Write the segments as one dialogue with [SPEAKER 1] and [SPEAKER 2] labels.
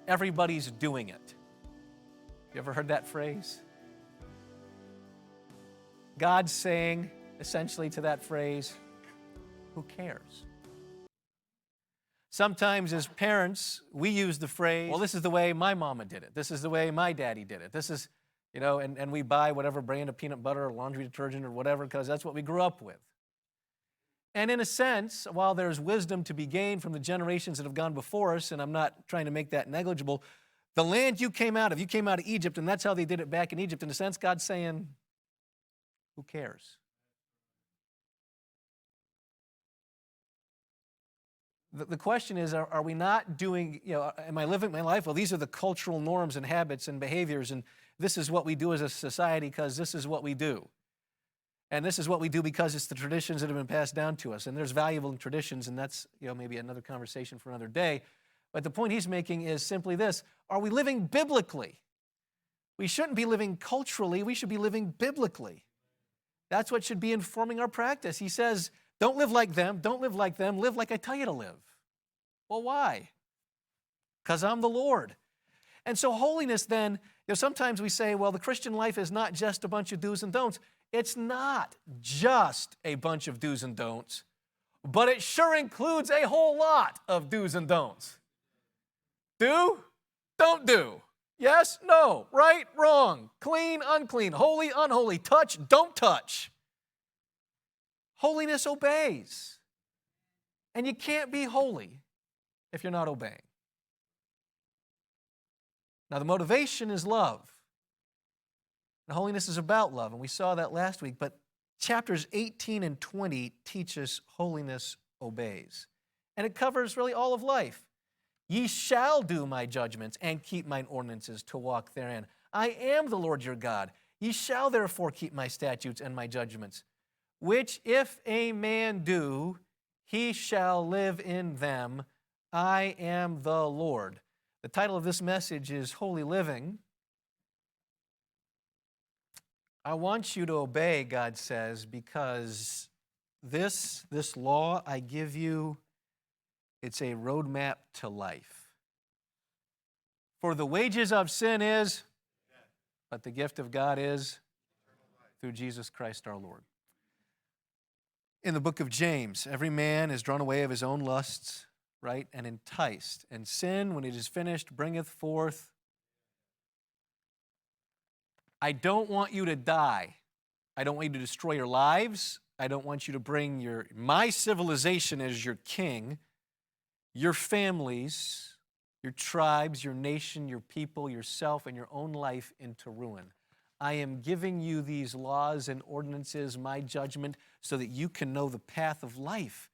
[SPEAKER 1] everybody's doing it. You ever heard that phrase? God's saying, essentially to that phrase, who cares? Sometimes as parents, we use the phrase, well, this is the way my mama did it. This is the way my daddy did it. This is, and we buy whatever brand of peanut butter or laundry detergent or whatever because that's what we grew up with. And in a sense, while there's wisdom to be gained from the generations that have gone before us, and I'm not trying to make that negligible, the land you came out of Egypt, and that's how they did it back in Egypt. In a sense, God's saying, who cares? The question is, are we not doing, am I living my life? Well, these are the cultural norms and habits and behaviors, and this is what we do as a society because this is what we do. And this is what we do because it's the traditions that have been passed down to us. And there's valuable traditions, and that's maybe another conversation for another day. But the point he's making is simply this. Are we living biblically? We shouldn't be living culturally. We should be living biblically. That's what should be informing our practice. He says, don't live like them. Don't live like them. Live like I tell you to live. Well, why? Because I'm the Lord. And so holiness then, sometimes we say, well, the Christian life is not just a bunch of do's and don'ts. It's not just a bunch of do's and don'ts, but it sure includes a whole lot of do's and don'ts. Do, don't do. Yes, no, right, wrong, clean, unclean, holy, unholy, touch, don't touch. Holiness obeys. And you can't be holy if you're not obeying. Now, the motivation is love. And holiness is about love, and we saw that last week. But chapters 18 and 20 teach us holiness obeys. And it covers really all of life. Ye shall do my judgments and keep mine ordinances to walk therein. I am the Lord your God. Ye shall therefore keep my statutes and my judgments, which if a man do, he shall live in them. I am the Lord. The title of this message is Holy Living. I want you to obey, God says, because this law I give you, it's a roadmap to life. For the wages of sin is, but the gift of God is through Jesus Christ our Lord. In the book of James, every man is drawn away of his own lusts, right, and enticed. And sin, when it is finished, bringeth forth. I don't want you to die. I don't want you to destroy your lives. I don't want you to bring my civilization as your king, your families, your tribes, your nation, your people, yourself, and your own life into ruin. I am giving you these laws and ordinances, my judgment, so that you can know the path of life.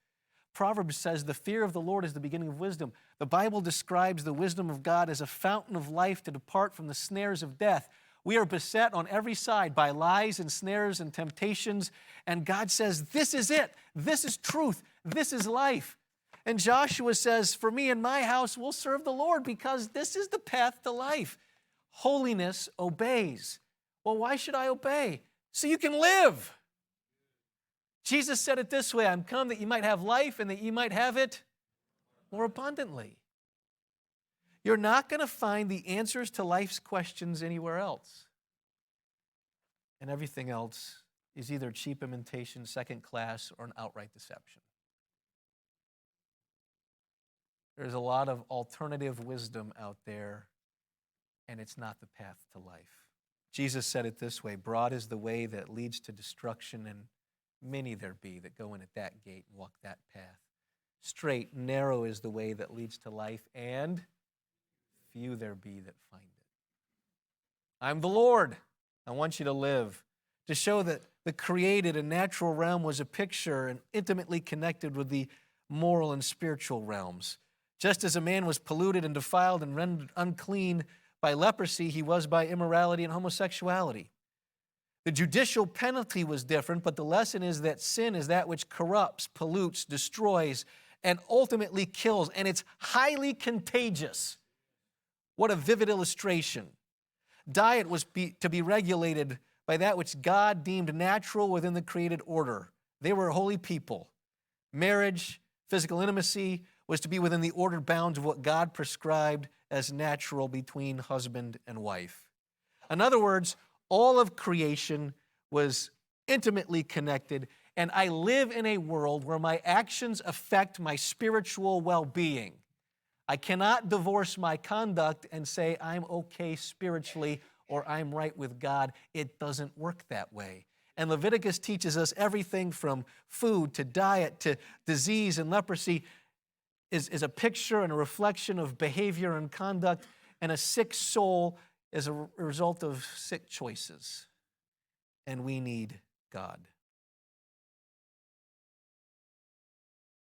[SPEAKER 1] Proverbs says the fear of the Lord is the beginning of wisdom. The Bible describes the wisdom of God as a fountain of life to depart from the snares of death. We are beset on every side by lies and snares and temptations, and God says, this is it. This is truth. This is life. And Joshua says, for me and my house, we'll serve the Lord because this is the path to life. Holiness obeys. Well, why should I obey? So you can live. Jesus said it this way, I'm come that you might have life and that you might have it more abundantly. You're not going to find the answers to life's questions anywhere else. And everything else is either cheap imitation, second class, or an outright deception. There's a lot of alternative wisdom out there, and it's not the path to life. Jesus said it this way, broad is the way that leads to destruction, and many there be that go in at that gate and walk that path. Straight, narrow is the way that leads to life, and few there be that find it. I'm the Lord. I want you to live. To show that the created and natural realm was a picture and intimately connected with the moral and spiritual realms. Just as a man was polluted and defiled and rendered unclean by leprosy, he was by immorality and homosexuality. The judicial penalty was different, but the lesson is that sin is that which corrupts, pollutes, destroys, and ultimately kills, and it's highly contagious. What a vivid illustration. Diet was to be regulated by that which God deemed natural within the created order. They were a holy people. Marriage, physical intimacy was to be within the ordered bounds of what God prescribed as natural between husband and wife. In other words, all of creation was intimately connected, and I live in a world where my actions affect my spiritual well-being. I cannot divorce my conduct and say I'm okay spiritually or I'm right with God. It doesn't work that way. And Leviticus teaches us everything from food to diet to disease and leprosy is a picture and a reflection of behavior and conduct, and a sick soul is a result of sick choices. And we need God.